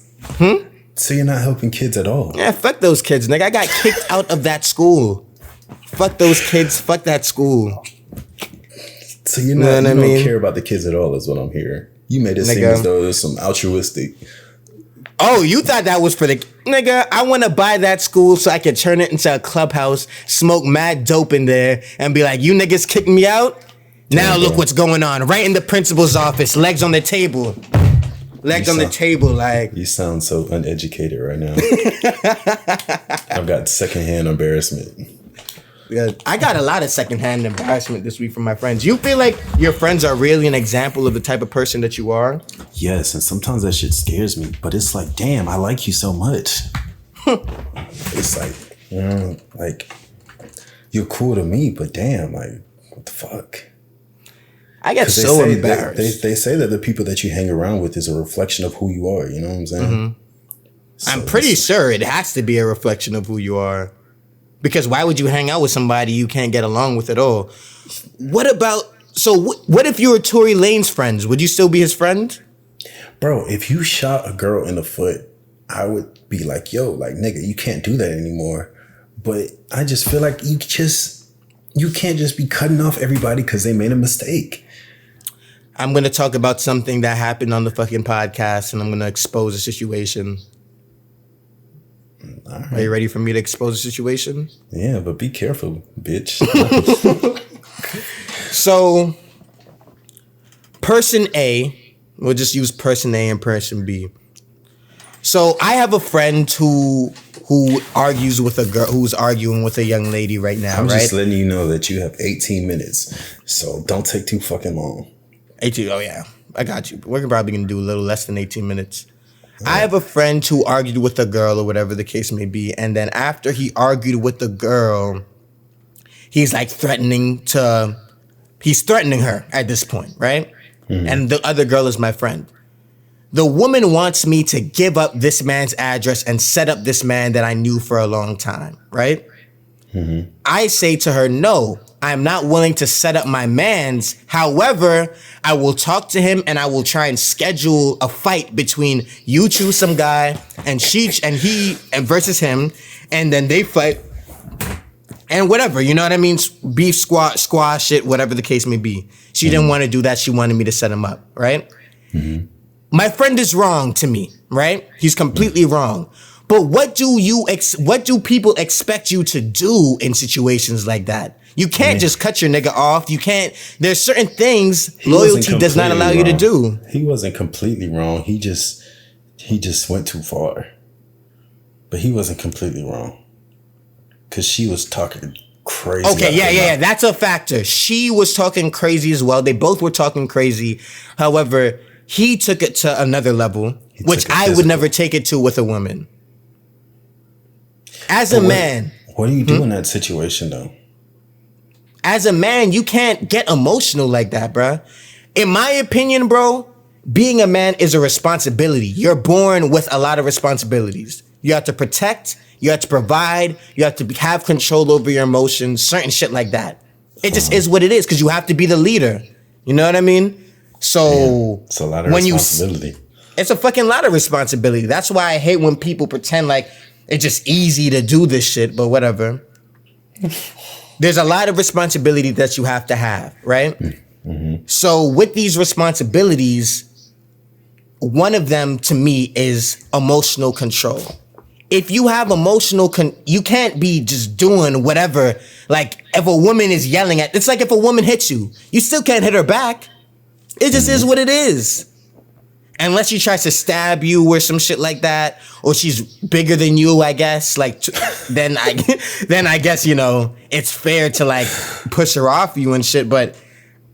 So you're not helping kids at all. Yeah, fuck those kids, nigga. I got kicked out of that school. Fuck those kids. Fuck that school. So you don't care about the kids at all is what I'm hearing. You made it seem as though there's some altruistic. Oh, you thought that was for the... Nigga, I want to buy that school so I can turn it into a clubhouse, smoke mad dope in there, and be like, you niggas kicked me out? Now look what's going on. Right in the principal's office. Legs on the table. Legs on the table, like... You sound so uneducated right now. I've got secondhand embarrassment. I got a lot of secondhand embarrassment this week from my friends. You feel like your friends are really an example of the type of person that you are? Yes, and sometimes that shit scares me. But it's like, damn, I like you so much. It's like, like, you're cool to me, but damn, like, what the fuck? I get so embarrassed. They say that the people that you hang around with is a reflection of who you are. You know what I'm saying? Mm-hmm. So I'm pretty sure it has to be a reflection of who you are. Because why would you hang out with somebody you can't get along with at all? What if you were Tory Lanez friends? Would you still be his friend? Bro, if you shot a girl in the foot, I would be like, yo, like, nigga, you can't do that anymore. But I just feel like you can't just be cutting off everybody because they made a mistake. I'm going to talk about something that happened on the fucking podcast, and I'm going to expose the situation. Right. Are you ready for me to expose the situation? Yeah, but be careful, bitch. So, person A, we'll just use person A and person B. So, I have a friend who argues with a girl, who's arguing with a young lady right now, I'm right? just letting you know that you have 18 minutes, so don't take too fucking long. 18, oh yeah, I got you. We're probably going to do a little less than 18 minutes. I have a friend who argued with a girl or whatever the case may be. And then after he argued with the girl, he's like threatening her at this point, right? Mm-hmm. And the other girl is my friend. The woman wants me to give up this man's address and set up this man that I knew for a long time, right? Mm-hmm. I say to her, no, I'm not willing to set up my man's. However, I will talk to him and I will try and schedule a fight between you choose some guy and he versus him, and then they fight and whatever, you know what I mean? Beef, squash it, whatever the case may be. She didn't want to do that. She wanted me to set him up, right? Mm-hmm. My friend is wrong to me, right? He's completely wrong. But what do people expect you to do in situations like that? You can't just cut your nigga off. You can't. There's certain things loyalty does not allow you to do. He wasn't completely wrong. He just went too far. But he wasn't completely wrong. Because she was talking crazy. Okay, yeah. That's a factor. She was talking crazy as well. They both were talking crazy. However, he took it to another level, which I would never take it to with a woman. As a man. What do you do in that situation, though? As a man, you can't get emotional like that, bruh. In my opinion, bro, being a man is a responsibility. You're born with a lot of responsibilities. You have to protect, you have to provide, you have to have control over your emotions, certain shit like that. It just is what it is because you have to be the leader. You know what I mean? So it's a lot of responsibility. It's a fucking lot of responsibility. That's why I hate when people pretend like it's just easy to do this shit, but whatever. There's a lot of responsibility that you have to have, right? Mm-hmm. So with these responsibilities, one of them to me is emotional control. If you have you can't be just doing whatever. Like if a woman is yelling it's like if a woman hits you, you still can't hit her back. It just is what it is. Unless she tries to stab you or some shit like that, or she's bigger than you, I guess. Like, then I guess, you know, it's fair to like push her off you and shit. But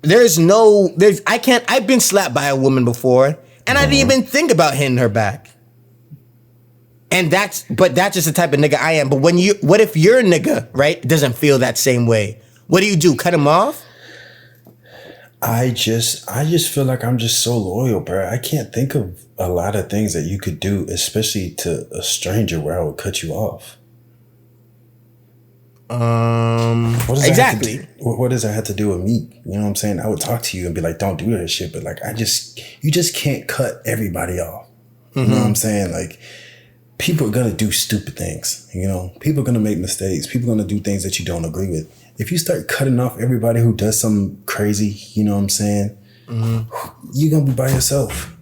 I've been slapped by a woman before, and I didn't even think about hitting her back. And that's just the type of nigga I am. But what if your nigga, right, doesn't feel that same way? What do? Cut him off? I just feel like I'm just so loyal, bro. I can't think of a lot of things that you could do, especially to a stranger, where I would cut you off. Exactly. What does that have to do with me? You know what I'm saying? I would talk to you and be like, don't do that shit. But like, you just can't cut everybody off. You know what I'm saying? Like, people are going to do stupid things. You know, people are going to make mistakes. People are going to do things that you don't agree with. If you start cutting off everybody who does something crazy, you know what I'm saying? You're going to be by yourself.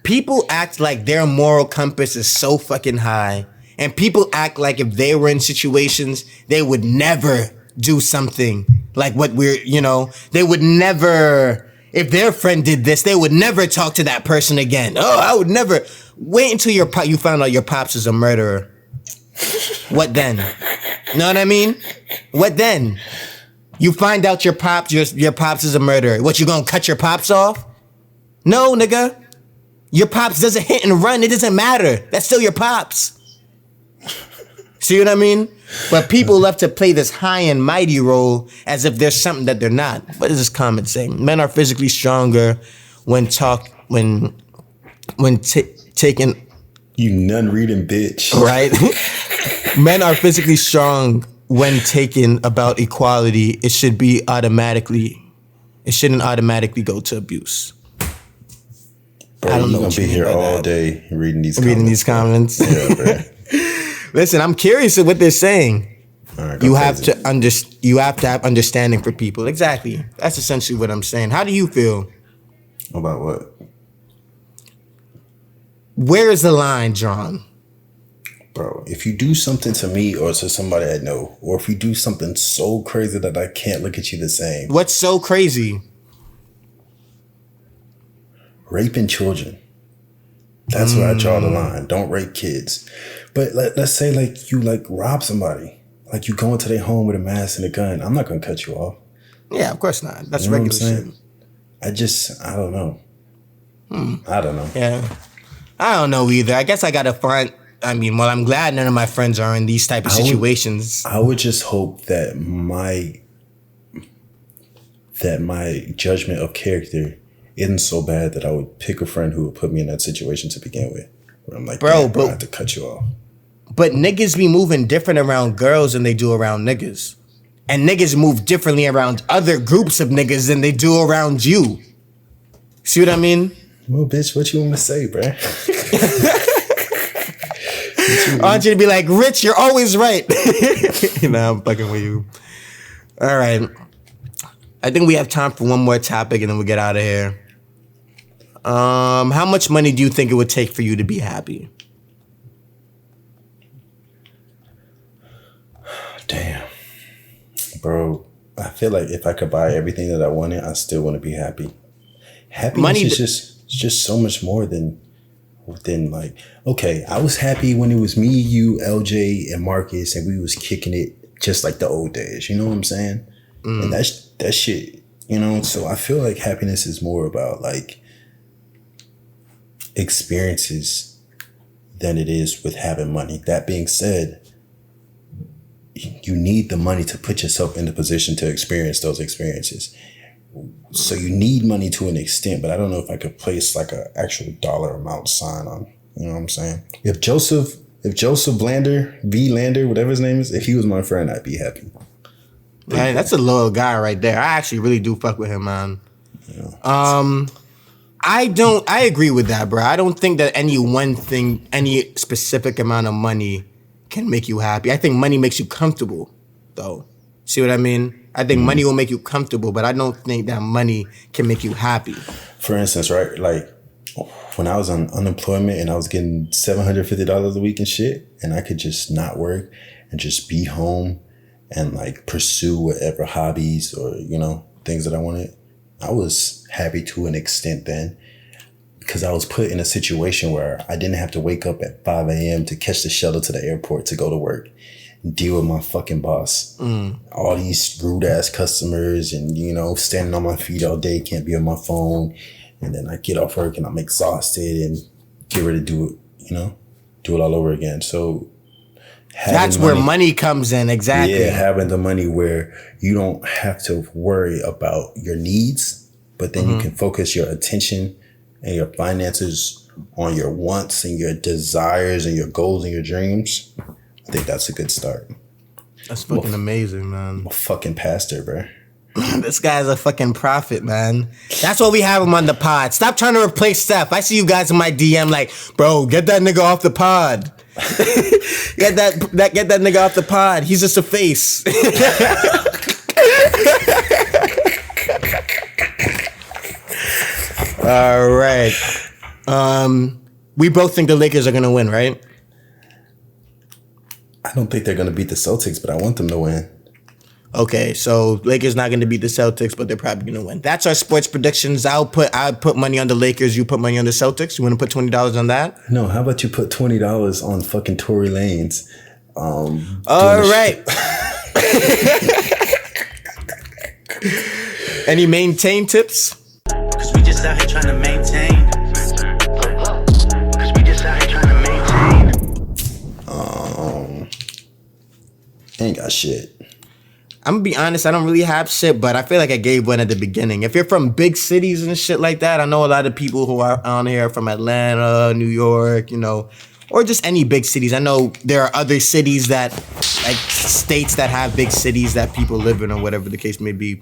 People act like their moral compass is so fucking high. And people act like if they were in situations, they would never do something like what they would never, if their friend did this, they would never talk to that person again. Oh, I would never. Wait until you found out your pops is a murderer. What then? Know what I mean? What then? You find out your pops is a murderer. What, you gonna cut your pops off? No, nigga. Your pops doesn't hit and run. It doesn't matter. That's still your pops. See what I mean? But people love to play this high and mighty role as if there's something that they're not. What does this comment say? Men are physically stronger when taken. You none-reading bitch. Right? Men are physically strong when taken about equality. It shouldn't automatically go to abuse. Bro, I don't know. You're gonna be here all day reading these comments. Yeah, bro. Listen, I'm curious of what they're saying. Right, you have to have understanding for people. Exactly. That's essentially what I'm saying. How do you feel? About what? Where is the line drawn? Bro, if you do something to me or to somebody I know, or if you do something so crazy that I can't look at you the same. What's so crazy? Raping children. That's where I draw the line. Don't rape kids. But let's say like you like rob somebody. Like you go into their home with a mask and a gun. I'm not going to cut you off. Yeah, of course not. That's regular shit. I don't know. I don't know. Yeah. I don't know either. I guess I got to find... I'm glad none of my friends are in these type of situations. I would just hope that my judgment of character isn't so bad that I would pick a friend who would put me in that situation to begin with. Where I'm like, bro, I have to cut you off. But niggas be moving different around girls than they do around niggas. And niggas move differently around other groups of niggas than they do around you. See what I mean? Well, bitch, what you want me to say, bro? I want you to be like, Rich, you're always right. I'm fucking with you. All right. I think we have time for one more topic and then we get out of here. How much money do you think it would take for you to be happy? Damn. Bro, I feel like if I could buy everything that I wanted, I still want to be happy. Happiness is just so much more than like, okay, I was happy when it was me, you, LJ, and Marcus, and we was kicking it just like the old days. You know what I'm saying? And that shit, you know? So I feel like happiness is more about like experiences than it is with having money. That being said, you need the money to put yourself in the position to experience those experiences. So you need money to an extent, but I don't know if I could place like an actual dollar amount sign on. You know what I'm saying? If Joseph Lander, whatever his name is, if he was my friend, I'd be happy. Hey, that's a loyal guy right there. I actually really do fuck with him, man. Yeah. I agree with that, bro. I don't think that any one thing, any specific amount of money can make you happy. I think money makes you comfortable, though. See what I mean? I think money will make you comfortable, but I don't think that money can make you happy. For instance, right? Like when I was on unemployment and I was getting $750 a week and shit, and I could just not work and just be home and like pursue whatever hobbies or, you know, things that I wanted. I was happy to an extent then. because I was put in a situation where I didn't have to wake up at 5 a.m. to catch the shuttle to the airport to go to work and deal with my fucking boss. All these rude ass customers and, you know, standing on my feet all day, can't be on my phone. And then I get off work and I'm exhausted and get ready to do it, you know, do it all over again. So that's where money comes in. Exactly. Yeah, having the money where you don't have to worry about your needs, but then you can focus your attention and your finances on your wants and your desires and your goals and your dreams. I think that's a good start. That's fucking amazing, man. I'm a fucking pastor, bro. This guy's a fucking prophet, man. That's why we have him on the pod. Stop trying to replace Steph. I see you guys in my DM like, bro, get that nigga off the pod. get that nigga off the pod. He's just a face. All right. We both think the Lakers are gonna win, right? I don't think they're gonna beat the Celtics, but I want them to win. Okay, so Lakers not going to beat the Celtics, but they're probably going to win. That's our sports predictions. I'll put money on the Lakers. You put money on the Celtics. You want to put $20 on that? No, how about you put $20 on fucking Tory Lanez? All right. Any maintain tips? Because we just out here trying to maintain. Because we just out here trying to maintain. Ain't got shit. I'm gonna be honest, I don't really have shit, but I feel like I gave one at the beginning. If you're from big cities and shit like that, I know a lot of people who are on here from Atlanta, New York, you know, or just any big cities. I know there are other cities that, like states that have big cities that people live in or whatever the case may be.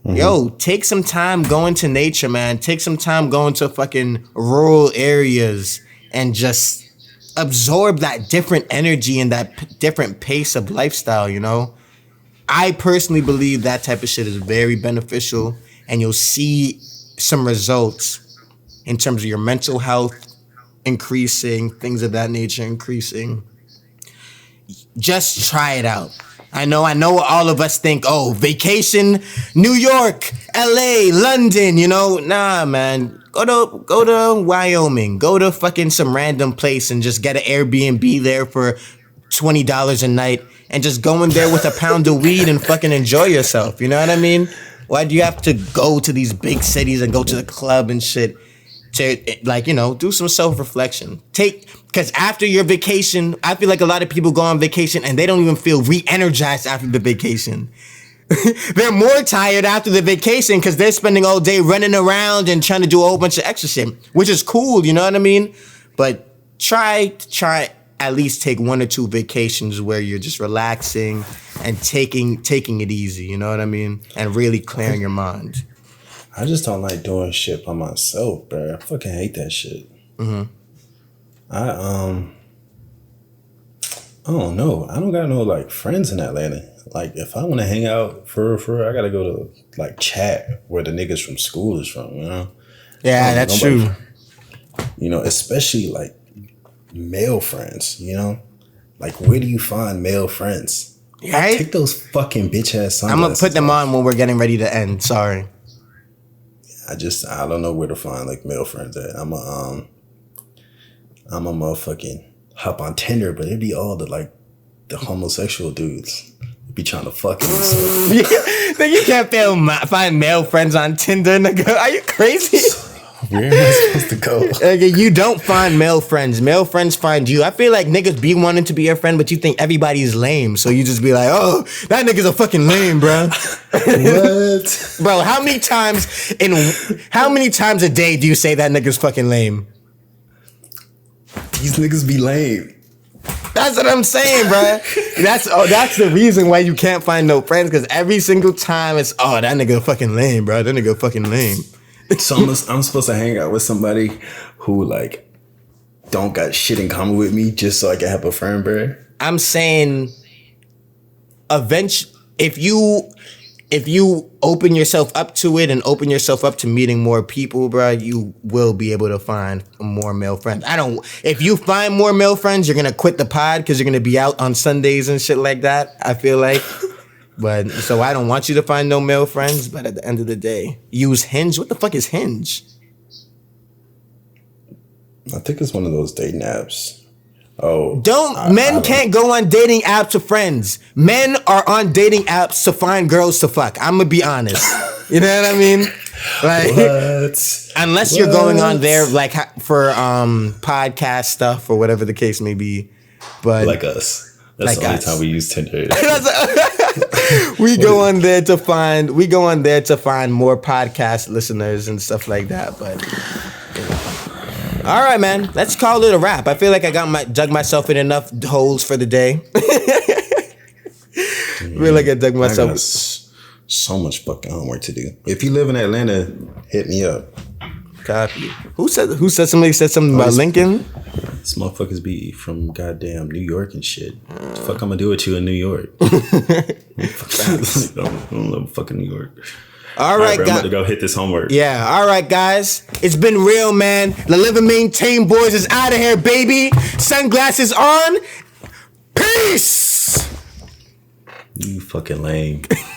Yo, take some time going to nature, man. Take some time going to fucking rural areas and just absorb that different energy and that different pace of lifestyle, you know? I personally believe that type of shit is very beneficial, and you'll see some results in terms of your mental health increasing, things of that nature increasing. Just try it out. I know all of us think, oh, vacation, New York, LA, London, you know? Nah, man. Go to Wyoming. Go to fucking some random place and just get an Airbnb there for $20 a night. And just go in there with a pound of weed and fucking enjoy yourself. You know what I mean? Why do you have to go to these big cities and go to the club and shit to, like, you know, do some self-reflection? Because after your vacation, I feel like a lot of people go on vacation and they don't even feel re-energized after the vacation. They're more tired after the vacation because they're spending all day running around and trying to do a whole bunch of extra shit, which is cool, you know what I mean? But try at least take 1 or 2 vacations where you're just relaxing and taking it easy, you know what I mean? And really clearing your mind. I just don't like doing shit by myself, bro. I fucking hate that shit. I don't know. I don't got no like friends in Atlanta. Like if I want to hang out for I gotta go to like chat where the niggas from school is from, you know? Yeah, that's true. You know, especially like male friends, you know? Like, where do you find male friends? Right? Take those fucking bitch ass sunglasses. I'm gonna put them on when we're getting ready to end. Sorry. I don't know where to find like male friends at. I'm a motherfucking hop on Tinder, but it'd be all the homosexual dudes be trying to fuck me. So. Then you can't find male friends on Tinder, nigga. Are you crazy? Where am I supposed to go? You don't find male friends. Male friends find you. I feel like niggas be wanting to be your friend, but you think everybody's lame. So you just be like, oh, that nigga's a fucking lame, bro. What? Bro, how many times a day do you say that nigga's fucking lame? These niggas be lame. That's what I'm saying, bro. That's the reason why you can't find no friends, because every single time it's, oh, that nigga fucking lame, bro. That nigga fucking lame. So I'm supposed to hang out with somebody who like don't got shit in common with me just so I can have a friend, bro. I'm saying, if you open yourself up to it and open yourself up to meeting more people, bro, you will be able to find more male friends. If you find more male friends, you're gonna quit the pod because you're gonna be out on Sundays and shit like that. I feel like. But so I don't want you to find no male friends, but at the end of the day, use Hinge. What the fuck is Hinge? I think it's one of those dating apps. Men can't go on dating apps to friends. Men are on dating apps to find girls to fuck. I'm gonna be honest. You know what I mean? Like, unless you're going on there like for podcast stuff or whatever the case may be. But like us. That's the only time we use Tinder. we go on there to find more podcast listeners and stuff like that. But all right, man, let's call it a wrap. I feel like I dug myself in enough holes for the day. I feel like I dug myself. I got so much fucking homework to do. If you live in Atlanta, hit me up. Copy. Who said something about Lincoln? These motherfuckers be from goddamn New York and shit. What the fuck I'm gonna do with you in New York? I don't love fucking New York. All right, bro, I'm about to go hit this homework. Yeah, all right, guys. It's been real, man. The Live and Maintain boys is out of here, baby. Sunglasses on. Peace. You fucking lame.